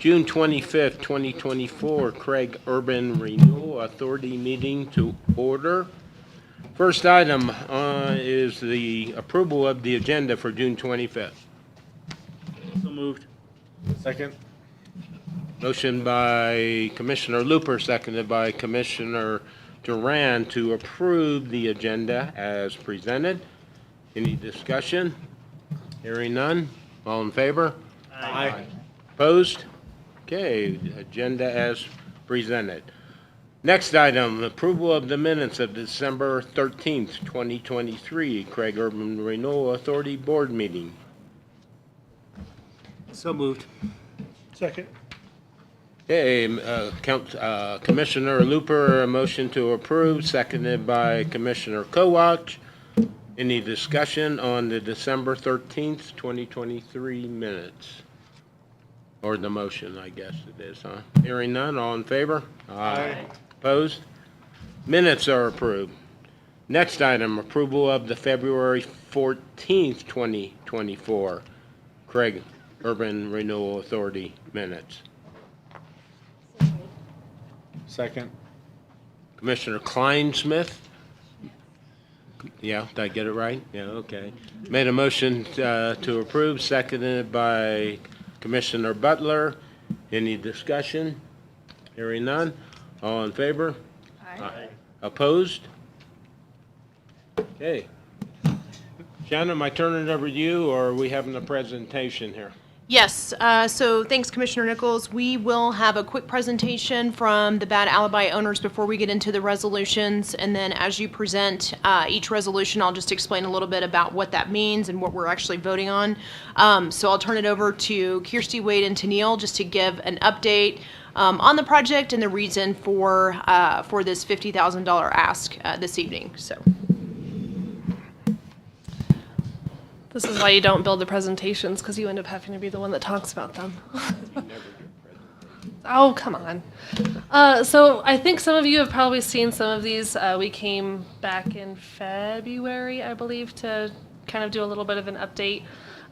June 25th, 2024, Craig Urban Renewal Authority meeting to order. First item is the approval of the agenda for June 25th. So moved. Second. Motion by Commissioner Looper, seconded by Commissioner Duran to approve the agenda as presented. Any discussion? Hearing none. All in favor? Aye. Opposed? Okay, agenda as presented. Next item, approval of the minutes of December 13th, 2023, Craig Urban Renewal Authority Board meeting. So moved. Second. Okay, Commissioner Looper, a motion to approve, seconded by Commissioner Kowach. Any discussion on the December 13th, 2023 minutes? Or the motion, I guess it is, huh? Hearing none, all in favor? Aye. Opposed? Minutes are approved. Next item, approval of the February 14th, 2024, Craig Urban Renewal Authority minutes. Second. Commissioner Kleinsmith? Yeah, did I get it right? Yeah, okay. Made a motion to approve, seconded by Commissioner Butler. Any discussion? Hearing none. All in favor? Aye. Opposed? Okay. Shannon, am I turning it over to you, or are we having a presentation here? Yes, so thanks, Commissioner Nichols. We will have a quick presentation from the bad alibi owners before we get into the resolutions. And then as you present each resolution, I'll just explain a little bit about what that means and what we're actually voting on. So I'll turn it over to Kirsty, Wade, and Tennille just to give an update on the project and the reason for this $50,000 ask this evening. So. This is why you don't build the presentations, because you end up having to be the one that talks about them. Oh, come on. So I think some of you have probably seen some of these. We came back in February, I believe, to kind of do a little bit of an update.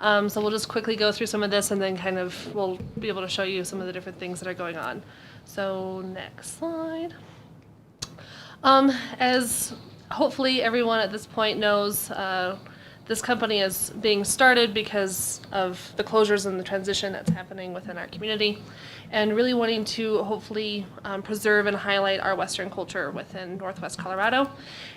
So we'll just quickly go through some of this, and then kind of we'll be able to show you some of the different things that are going on. So next slide. As hopefully everyone at this point knows, this company is being started because of the closures and the transition that's happening within our community, and really wanting to hopefully preserve and highlight our Western culture within Northwest Colorado.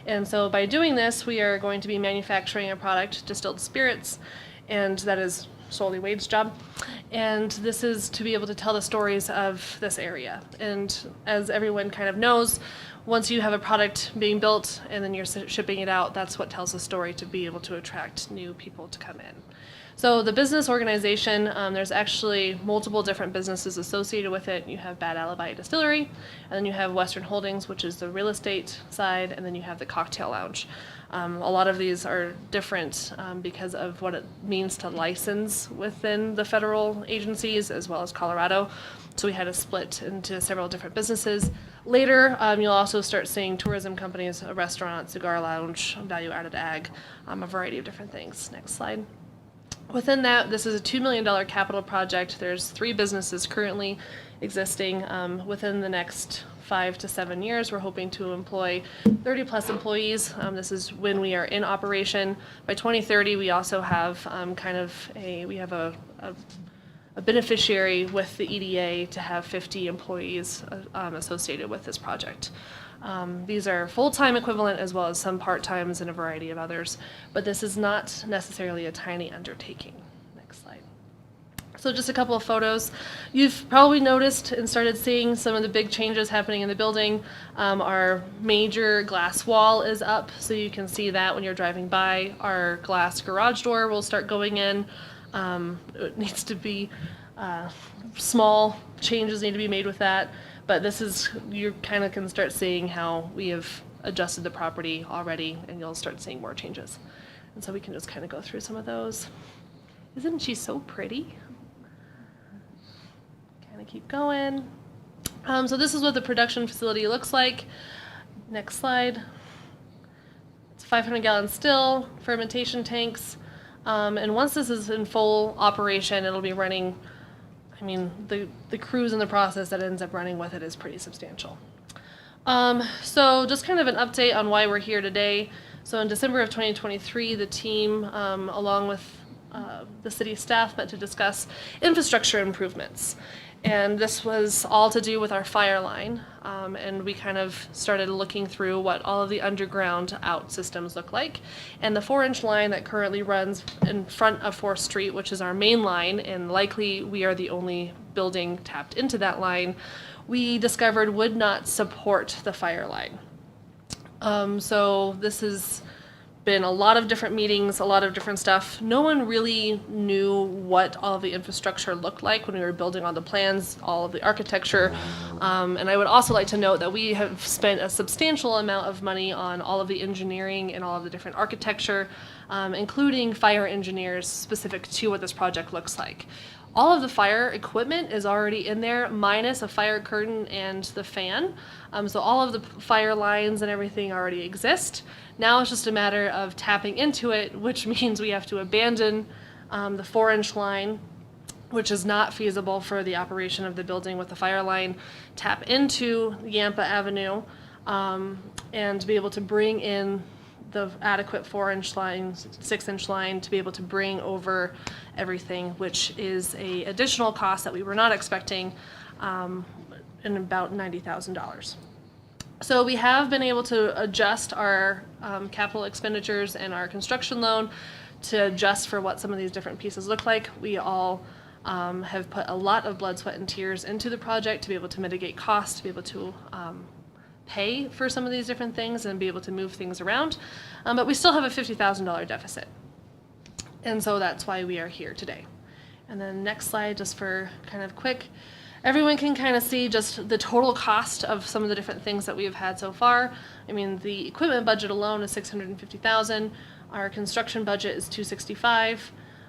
And so by doing this, we are going to be manufacturing a product, distilled spirits, and that is solely Wade's job. And this is to be able to tell the stories of this area. And as everyone kind of knows, once you have a product being built and then you're shipping it out, that's what tells the story to be able to attract new people to come in. So the business organization, there's actually multiple different businesses associated with it. You have Bad Alibi Distillery, and then you have Western Holdings, which is the real estate side, and then you have the cocktail lounge. A lot of these are different because of what it means to license within the federal agencies as well as Colorado. So we had to split into several different businesses. Later, you'll also start seeing tourism companies, a restaurant, cigar lounge, value-added ag, a variety of different things. Next slide. Within that, this is a $2 million capital project. There's 3 businesses currently existing. Within the next 5 to 7 years, we're hoping to employ 30 plus employees. This is when we are in operation. By 2030, we also have a beneficiary with the EDA to have 50 employees associated with this project. These are full-time equivalent as well as some part-times and a variety of others, but this is not necessarily a tiny undertaking. Next slide. So just a couple of photos. You've probably noticed and started seeing some of the big changes happening in the building. Our major glass wall is up, so you can see that when you're driving by. Our glass garage door will start going in. It needs to be, small changes need to be made with that. But this is, you kind of can start seeing how we have adjusted the property already, and you'll start seeing more changes. And so we can just kind of go through some of those. Isn't she so pretty? Kind of keep going. So this is what the production facility looks like. Next slide. It's 500-gallon still, fermentation tanks. And once this is in full operation, it'll be running I mean, the crews and the process that ends up running with it is pretty substantial. So just kind of an update on why we're here today. So in December of 2023, the team, along with the city staff, met to discuss infrastructure improvements. And this was all to do with our fire line. And we kind of started looking through what all of the underground out systems look like. And the 4-inch line that currently runs in front of 4th Street, which is our main line, and likely we are the only building tapped into that line, we discovered would not support the fire line. So this has been a lot of different meetings, a lot of different stuff. No one really knew what all of the infrastructure looked like when we were building all the plans, all of the architecture. And I would also like to note that we have spent a substantial amount of money on all of the engineering and all of the different architecture, including fire engineers specific to what this project looks like. All of the fire equipment is already in there, minus a fire curtain and the fan. So all of the fire lines and everything already exist. Now it's just a matter of tapping into it, which means we have to abandon the 4-inch line, which is not feasible for the operation of the building with the fire line, tap into Yampa Avenue, and be able to bring in the adequate 4-inch line, 6-inch line to be able to bring over everything, which is a additional cost that we were not expecting, in about $90,000. So we have been able to adjust our capital expenditures and our construction loan to adjust for what some of these different pieces look like. We all have put a lot of blood, sweat, and tears into the project to be able to mitigate costs, to be able to pay for some of these different things and be able to move things around. But we still have a $50,000 deficit. And so that's why we are here today. And then next slide, just for kind of quick, everyone can kind of see just the total cost of some of the different things that we have had so far. I mean, the equipment budget alone is $650,000. Our construction budget is $265,000.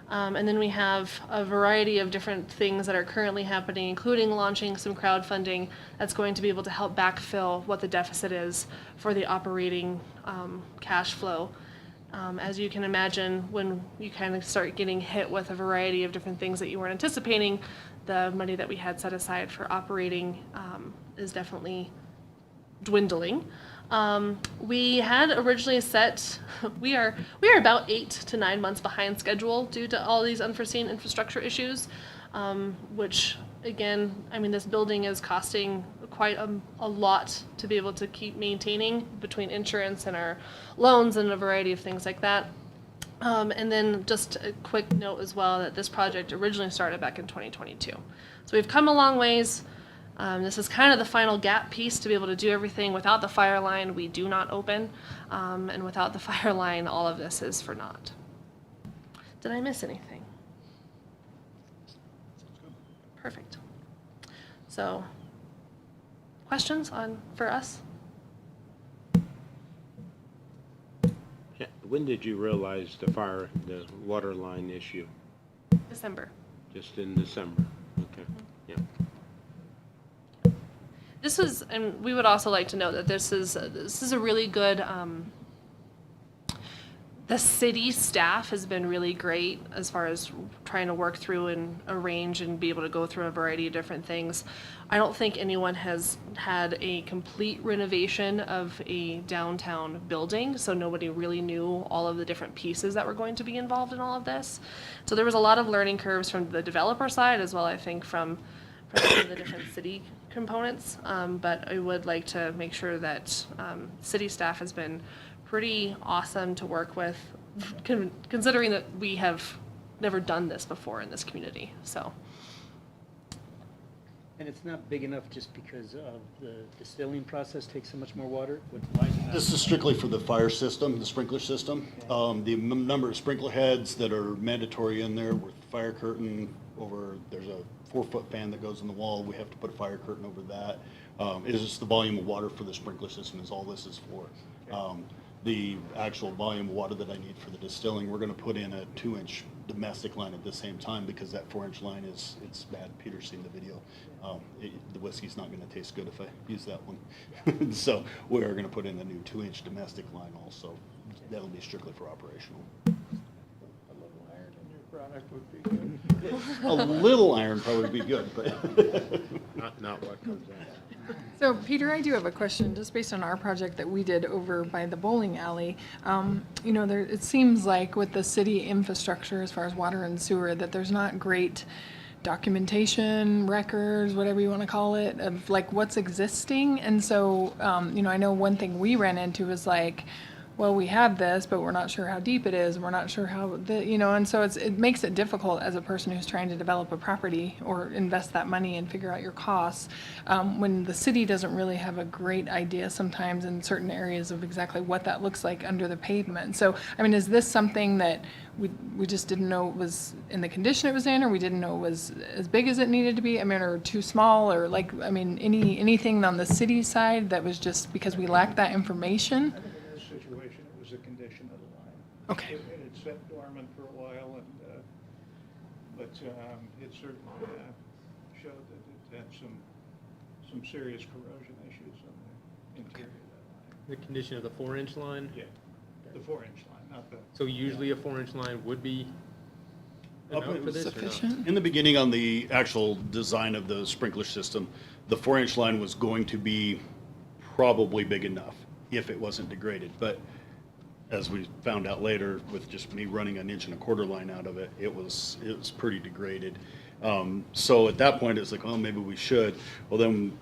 And then we have a variety of different things that are currently happening, including launching some crowdfunding that's going to be able to help backfill what the deficit is for the operating cash flow. As you can imagine, when you kind of start getting hit with a variety of different things that you weren't anticipating, the money that we had set aside for operating is definitely dwindling. We had originally set, we are about 8 to 9 months behind schedule due to all these unforeseen infrastructure issues, which again, I mean, this building is costing quite a lot to be able to keep maintaining between insurance and our loans and a variety of things like that. And then just a quick note as well that this project originally started back in 2022. So we've come a long ways. This is kind of the final gap piece to be able to do everything. Without the fire line, we do not open. And without the fire line, all of this is for naught. Did I miss anything? Perfect. So, questions for us? Yeah, when did you realize the water line issue? December. Just in December? Okay, yeah. This is, and we would also like to note that this is a really good, the city staff has been really great as far as trying to work through and arrange and be able to go through a variety of different things. I don't think anyone has had a complete renovation of a downtown building, so nobody really knew all of the different pieces that were going to be involved in all of this. So there was a lot of learning curves from the developer side as well, I think, from some of the different city components, but I would like to make sure that city staff has been pretty awesome to work with, considering that we have never done this before in this community. So. And it's not big enough just because of the distilling process takes so much more water? This is strictly for the fire system, the sprinkler system. The number of sprinkler heads that are mandatory in there with fire curtain there's a 4-foot fan that goes in the wall. We have to put a fire curtain over that. It's just the volume of water for the sprinkler system is all this is for. The actual volume of water that I need for the distilling, we're going to put in a 2-inch domestic line at the same time because that 4-inch line it's bad. Peter's seen the video. The whiskey's not going to taste good if I use that one. So we are going to put in a new 2-inch domestic line also. That'll be strictly for operational. A little iron in your product. contact would be good. A little iron probably would be good, but. Not what comes out. So, Peter, I do have a question, just based on our project that we did over by the bowling alley. You know, it seems like with the city infrastructure, as far as water and sewer, that there's not great documentation, records, whatever you want to call it, of like what's existing. And so, you know, I know one thing we ran into was like, well, we have this, but we're not sure how deep it is, and we're not sure how you know, and so it makes it difficult as a person who's trying to develop a property or invest that money and figure out your costs, when the city doesn't really have a great idea sometimes in certain areas of exactly what that looks like under the pavement. So, I mean, is this something that we just didn't know it was in the condition it was in, or we didn't know it was as big as it needed to be? I mean, or too small, or like, I mean, anything on the city side that was just because we lacked that information? I think in this situation, it was the condition of the line. Okay. It had sat dormant for a while, and, but it certainly showed that it had some serious corrosion issues on the interior of that line. The condition of the 4-inch line? Yeah, the 4-inch line, not the. So usually a 4-inch line would be enough for this or not? Sufficient? In the beginning, on the actual design of the sprinkler system, the 4-inch line was going to be probably big enough if it wasn't degraded. But as we found out later, with just me running an 1 1/4 line out of it, it was pretty degraded. So at that point, it's like, oh, maybe we should. Well, then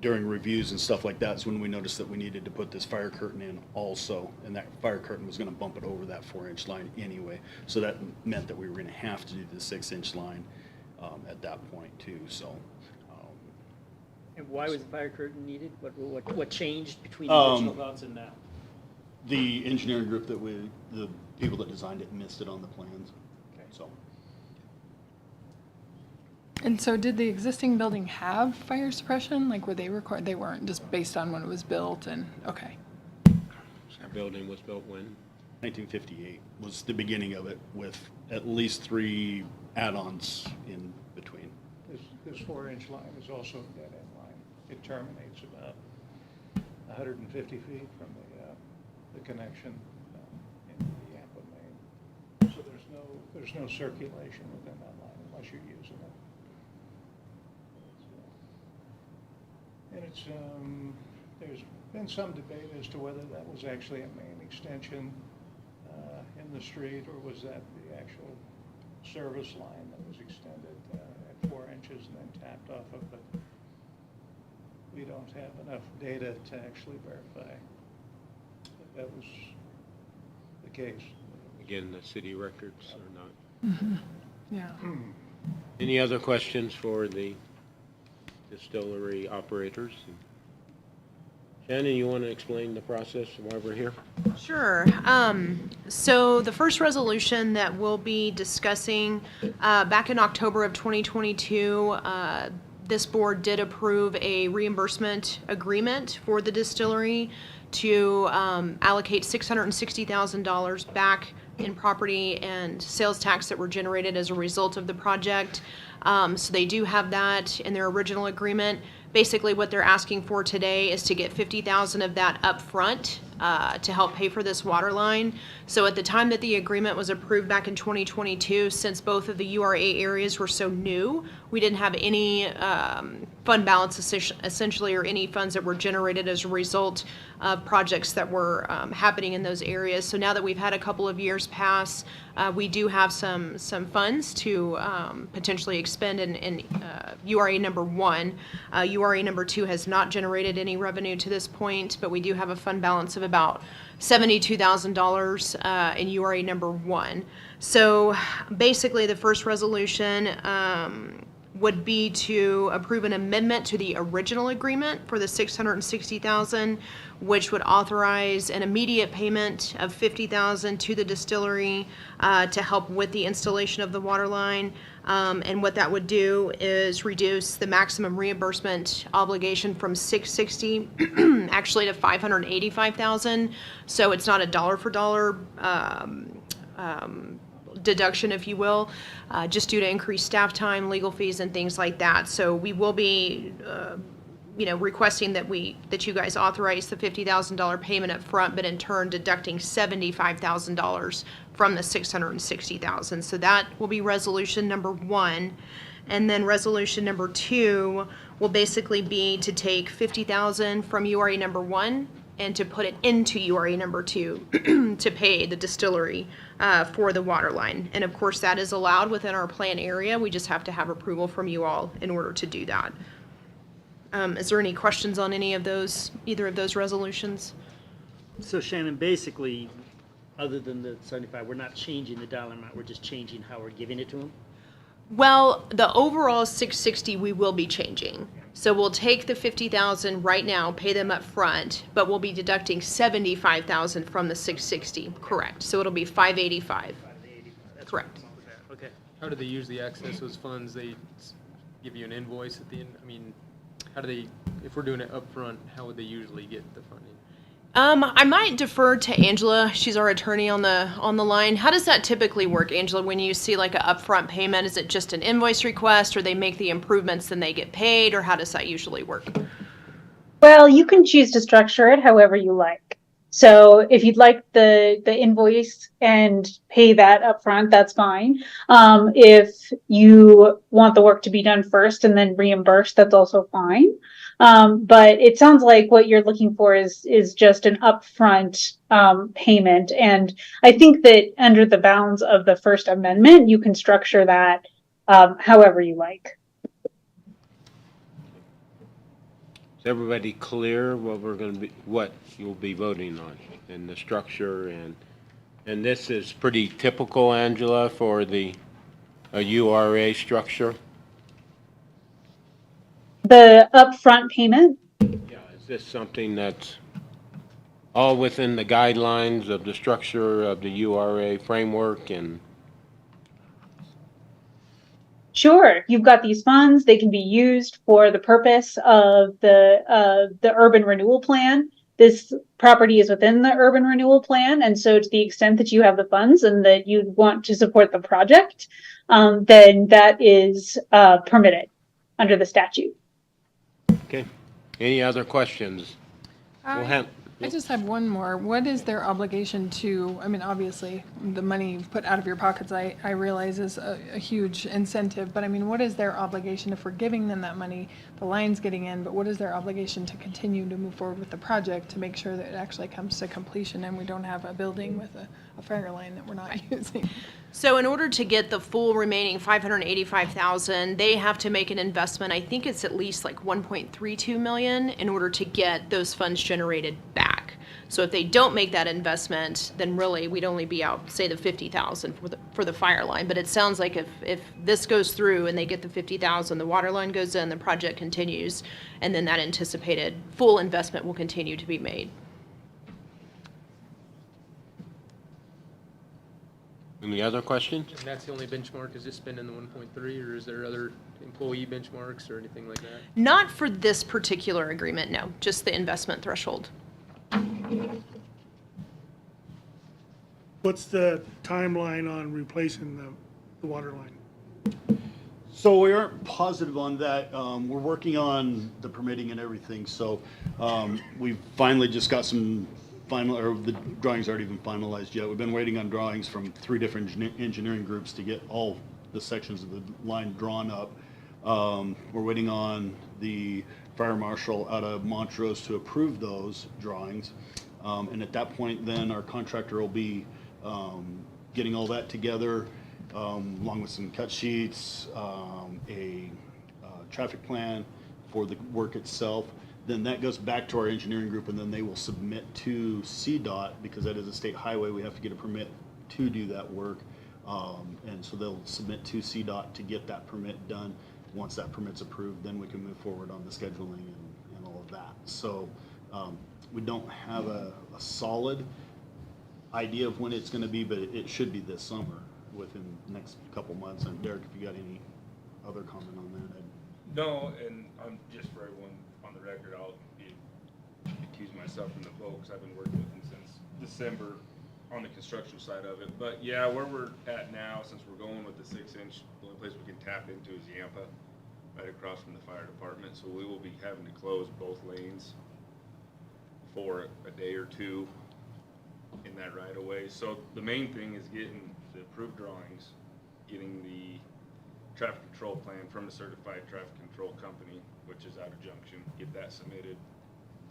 during reviews and stuff like that is when we noticed that we needed to put this fire curtain in also, and that fire curtain was going to bump it over that 4-inch line anyway. So that meant that we were going to have to do the 6-inch line at that point too. So. And why was the fire curtain needed? What changed between the original thoughts and now? The engineering group the people that designed it missed it on the plans. Okay. So. And so did the existing building have fire suppression? Like, were they required? They weren't, just based on when it was built and, okay. That building was built when? 1958 was the beginning of it, with at least 3 add-ons in between. This 4-inch line is also a dead-end line. It terminates about 150 feet from the connection in the Yampa main. So there's no circulation within that line unless you're using it. And there's been some debate as to whether that was actually a main extension in the street, or was that the actual service line that was extended at 4 inches and then tapped off of, but we don't have enough data to actually verify that was the case. Again, the city records are not. Yeah. Any other questions for the distillery operators? Shannon, you want to explain the process while we're here? Sure. So the first resolution that we'll be discussing, back in October of 2022, this board did approve a reimbursement agreement for the distillery to allocate $660,000 back in property and sales tax that were generated as a result of the project. So they do have that in their original agreement. Basically, what they're asking for today is to get $50,000 of that up front to help pay for this water line. So at the time that the agreement was approved back in 2022, since both of the URA areas were so new, we didn't have any fund balance essentially, or any funds that were generated as a result of projects that were happening in those areas. So now that we've had a couple of years pass, we do have some funds to potentially expend in URA number 1. URA number 2 has not generated any revenue to this point, but we do have a fund balance of about $72,000 in URA number 1. So basically, the first resolution would be to approve an amendment to the original agreement for the $660,000, which would authorize an immediate payment of $50,000 to the distillery to help with the installation of the water line. And what that would do is reduce the maximum reimbursement obligation from $660,000 actually to $585,000. So it's not a dollar for dollar deduction, if you will, just due to increased staff time, legal fees, and things like that. So we will be requesting that you guys authorize the $50,000 payment up front, but in turn deducting $75,000 from the $660,000. So that will be resolution number 1. And then resolution number 2 will basically be to take $50,000 from URA number 1 and to put it into URA number 2 to pay the distillery for the water line. And of course, that is allowed within our plan area. We just have to have approval from you all in order to do that. Is there any questions on either of those resolutions? So Shannon, basically, other than the 75, we're not changing the dollar amount, we're just changing how we're giving it to them? Well, the overall 660 we will be changing. So we'll take the 50,000 right now, pay them up front, but we'll be deducting 75,000 from the 660. Correct. So it'll be 585. That's Correct. what I'm going with that. Okay. How do they usually access those funds? They give you an invoice at the end? I mean, how do they, if we're doing it upfront, how would they usually get the funding? I might defer to Angela. She's our attorney on the line. How does that typically work, Angela, when you see like an upfront payment? Is it just an invoice request, or they make the improvements, then they get paid, or how does that usually work? Well, you can choose to structure it however you like. So if you'd like the invoice and pay that upfront, that's fine. If you want the work to be done first and then reimbursed, that's also fine. But it sounds like what you're looking for is just an upfront payment. And I think that under the bounds of the First Amendment, you can structure that however you like. Is everybody clear what you'll be voting on in the structure? And this is pretty typical, Angela, for a URA structure? The upfront payment? Yeah, is this something that's all within the guidelines of the structure of the URA framework? And Sure, you've got these funds. They can be used for the purpose of the urban renewal plan. This property is within the urban renewal plan, and so to the extent that you have the funds and that you want to support the project, then that is permitted under the statute. okay, any other questions? I just have one more. What is their obligation to, I mean, obviously, the money put out of your pockets, I realize is a huge incentive, but I mean, what is their obligation if we're giving them that money, the line's getting in, but what is their obligation to continue to move forward with the project to make sure that it actually comes to completion and we don't have a building with a fire line that we're not using? So in order to get the full remaining $585,000, they have to make an investment. I think it's at least like $1.32 million in order to get those funds generated back. So if they don't make that investment, then really we'd only be out, say, the $50,000 for the fire line. But it sounds like if this goes through and they get the $50,000, the water line goes in, the project continues, and then that anticipated full investment will continue to be made. Any other questions? And that's the only benchmark, is just spending the 1.3, or is there other employee benchmarks or anything like that? Not for this particular agreement, no, just the investment threshold. What's the timeline on replacing the water line? So we aren't positive on that. We're working on the permitting and everything, so we've finally just got some the drawings aren't even finalized yet. We've been waiting on drawings from 3 different engineering groups to get all the sections of the line drawn up. We're waiting on the fire marshal out of Montrose to approve those drawings. And at that point, then our contractor will be getting all that together, along with some cut sheets, a traffic plan for the work itself. Then that goes back to our engineering group, and then they will submit to CDOT, because that is a state highway. We have to get a permit to do that work. And so they'll submit to CDOT to get that permit done. Once that permit's approved, then we can move forward on the scheduling and all of that. So we don't have a solid idea of when it's going to be, but it should be this summer, within the next couple months. And Derek, if you got any other comment on that? No, and I'm just for everyone on the record, I'll accuse myself from the vote because I've been working with him since December on the construction side of it. But yeah, where we're at now, since we're going with the 6-inch, the only place we can tap into is Yampa. right across from the fire department, so we will be having to close both lanes for a day or two in that right of way. So the main thing is getting the approved drawings, getting the traffic control plan from a certified traffic control company, which is out of Junction, get that submitted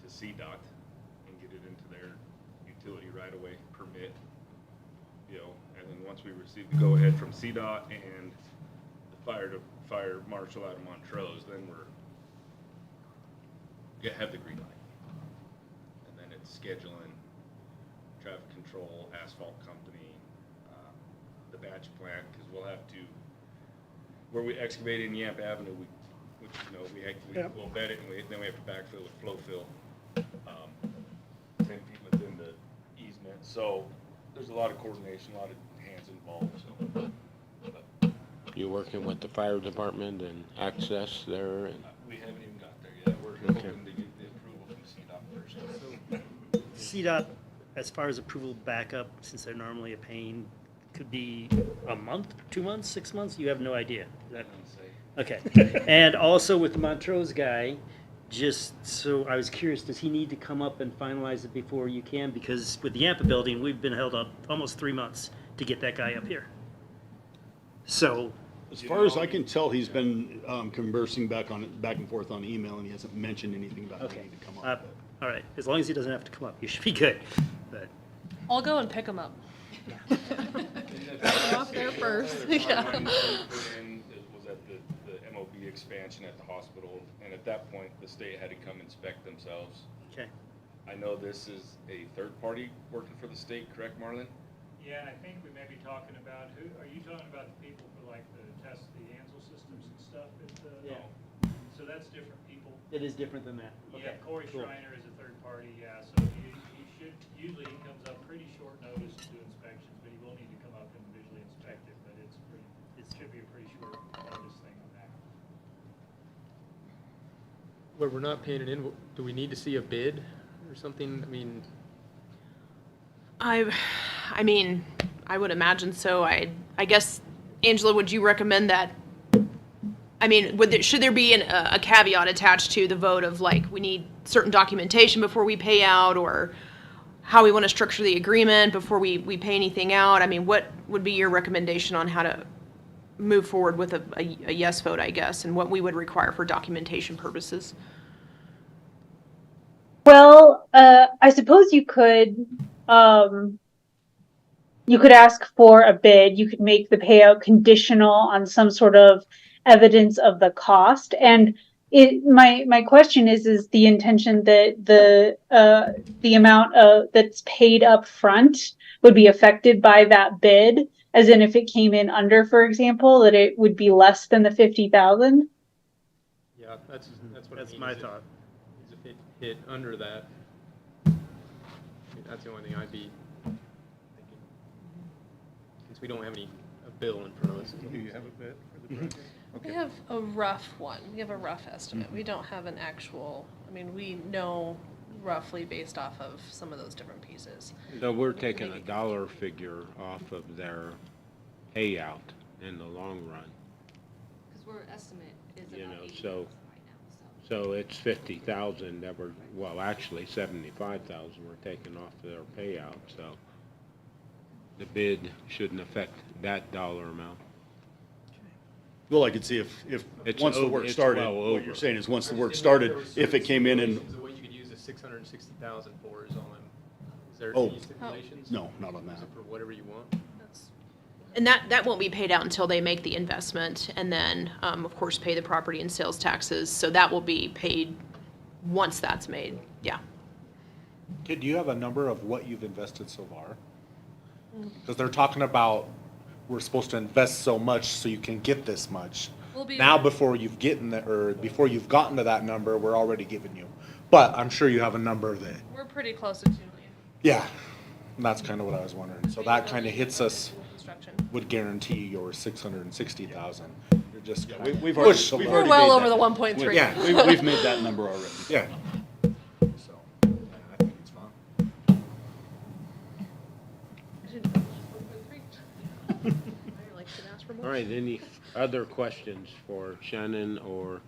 to CDOT and get it into their utility right of way permit, you know, and then once we receive the go-ahead from CDOT and the fire marshal out of Montrose, then have the green light. And then it's scheduling traffic control, asphalt company, the batch plant, because we'll have to, where we excavate in Yamp Avenue, which, you know, Yep. we'll bed it, and then we have to backfill with flow fill, 10 feet within the easement. So there's a lot of coordination, a lot of hands involved, so. You working with the fire department and access there and? We haven't even got there yet. We're Okay. hoping to get the approval from CDOT first. CDOT, as far as approval backup, since they're normally a pain, could be a month, 2 months, 6 months? You have no idea. Is that, okay. And also with the Montrose guy, just so I was curious, does he need to come up and finalize it before you can? Because with the Yampa building, we've been held up almost 3 months to get that guy up here. So, As far as I can tell, he's been conversing back and forth on email, and he hasn't mentioned anything about okay. needing to come up. All right. As long as he doesn't have to come up, you should be good. But I'll go and pick them up. Off there first. Yeah. Was at the MOB expansion at the hospital, and at that point, the state had to come inspect themselves. okay. I know this is a third party working for the state, correct, Marlon? Yeah, I think we may be talking about, are you talking about the people for like the test, the Ansel systems and stuff? Yeah. So that's different people. It is different than that. Yeah, Corey cool. Schreiner is a third party, yeah, so usually he comes up pretty short notice to do inspections, but he will need to come up and visually inspect it, but it should be a pretty short notice thing on that. Where we're not paying an invoice, do we need to see a bid or something? I mean, I mean, I would imagine so. I guess, Angela, would you recommend that? I mean, should there be a caveat attached to the vote of like, we need certain documentation before we pay out, or how we want to structure the agreement before we pay anything out? I mean, what would be your recommendation on how to move forward with a yes vote, I guess, and what we would require for documentation purposes? Well, I suppose you could ask for a bid. You could make the payout conditional on some sort of evidence of the cost. And my question is the intention that the amount that's paid up front would be affected by that bid? As in, if it came in under, for example, that it would be less than the 50,000? yeah, that's what I That's mean. my is thought. If it hit under that, I mean, that's the only thing I'd be thinking. Since we don't have a bill in front of us. Do you have a bid for the project? We have a rough one. We have a rough estimate. We don't have an actual, I mean, we know roughly based off of some of those different pieces. So we're taking a dollar figure off of their payout in the long run. Because we're estimate is You about know, 80,000 so- right now, so. So it's 50,000 that we're, well, actually 75,000 we're taking off their payout, so the bid shouldn't affect that dollar amount. Well, I could see if It's once the over- work it's started, well what over. you're saying is once the I'm work just thinking started, if there if was it came in and, stipulations of what you could use the 660,000 for is all is there Oh. any stipulations? no, not on that. Is it for whatever you want? That's, And that won't be paid out until they make the investment, and then, of course, pay the property and sales taxes. So that will be paid once that's made, yeah. Do you have a number of what you've invested so far? Because they're talking about, we're supposed to invest so much so you can get this much. We'll be- Now, before you've gotten to that number, we're already giving you. But I'm sure you have a number that, we're pretty close to 2 million. yeah, and that's kind of what I was wondering. So that kind of hits us, Construction. would guarantee your 660,000. You're just. Yeah, kinda we've push already them. We're made well that. over the 1.3. Yeah. We've made that number already. Yeah. So, yeah, I think it's fine. Like to ask for more? All right, any other questions for Shannon or?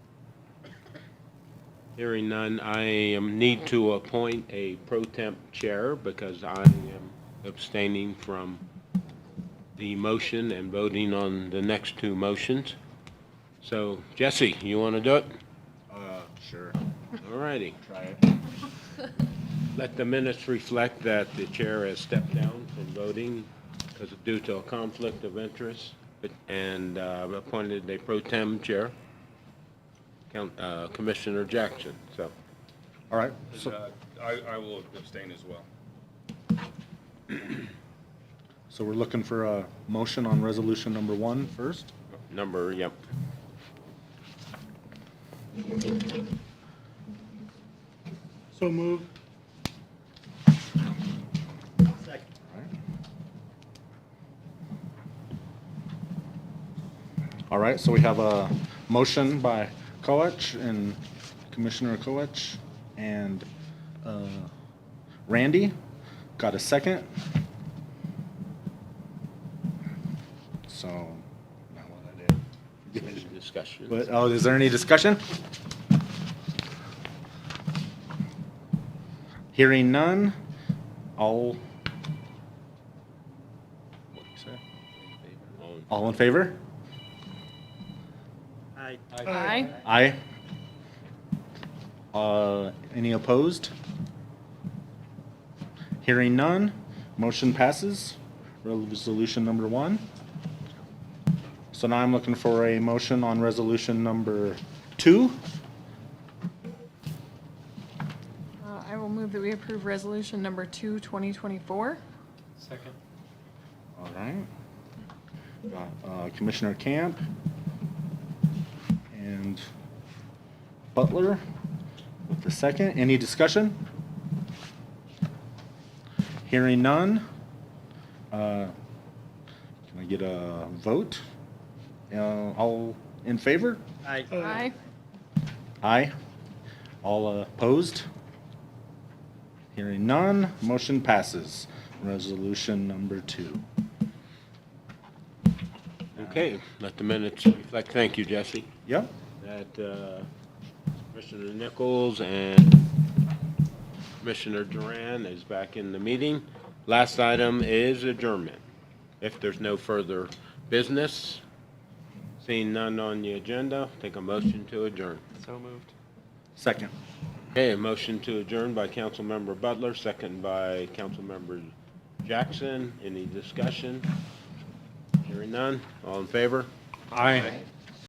Hearing none, I need to appoint a pro temp chair because I am abstaining from the motion and voting on the next two motions. So, Jesse, you want to do it? Sure. All righty. Try it. Let the minutes reflect that the chair has stepped down from voting because due to a conflict of interest and appointed a pro tem chair, Commissioner Jackson. So, All right. I will abstain as well. So we're looking for a motion on resolution number 1 first. yep. So moved. Second. All right, so we have a motion by Koech and Commissioner Koech and Randy. Got a second? So, now what I did. Discussion. But, oh, is there any discussion? Hearing none, all. What do you say? All in favor? Aye. Aye. Aye. Any opposed? Hearing none, motion passes. Resolution number 1. So now I'm looking for a motion on resolution number 2. I will move that we approve resolution number 2, 2024. Second. All right. Got Commissioner Camp and Butler with the second. Any discussion? Hearing none. Can I get a vote? All in favor? Aye. Aye. Aye. All opposed? Hearing none, motion passes. Resolution number 2. Okay, let the minutes reflect. Thank you, Jesse. Yep. That Commissioner Nichols and Commissioner Duran is back in the meeting. Last item is adjournment. If there's no further business, seeing none on the agenda, take a motion to adjourn. So moved. Second. Okay, a motion to adjourn by Councilmember Butler, second by Councilmember Jackson. Any discussion? Hearing none, all in favor? Aye.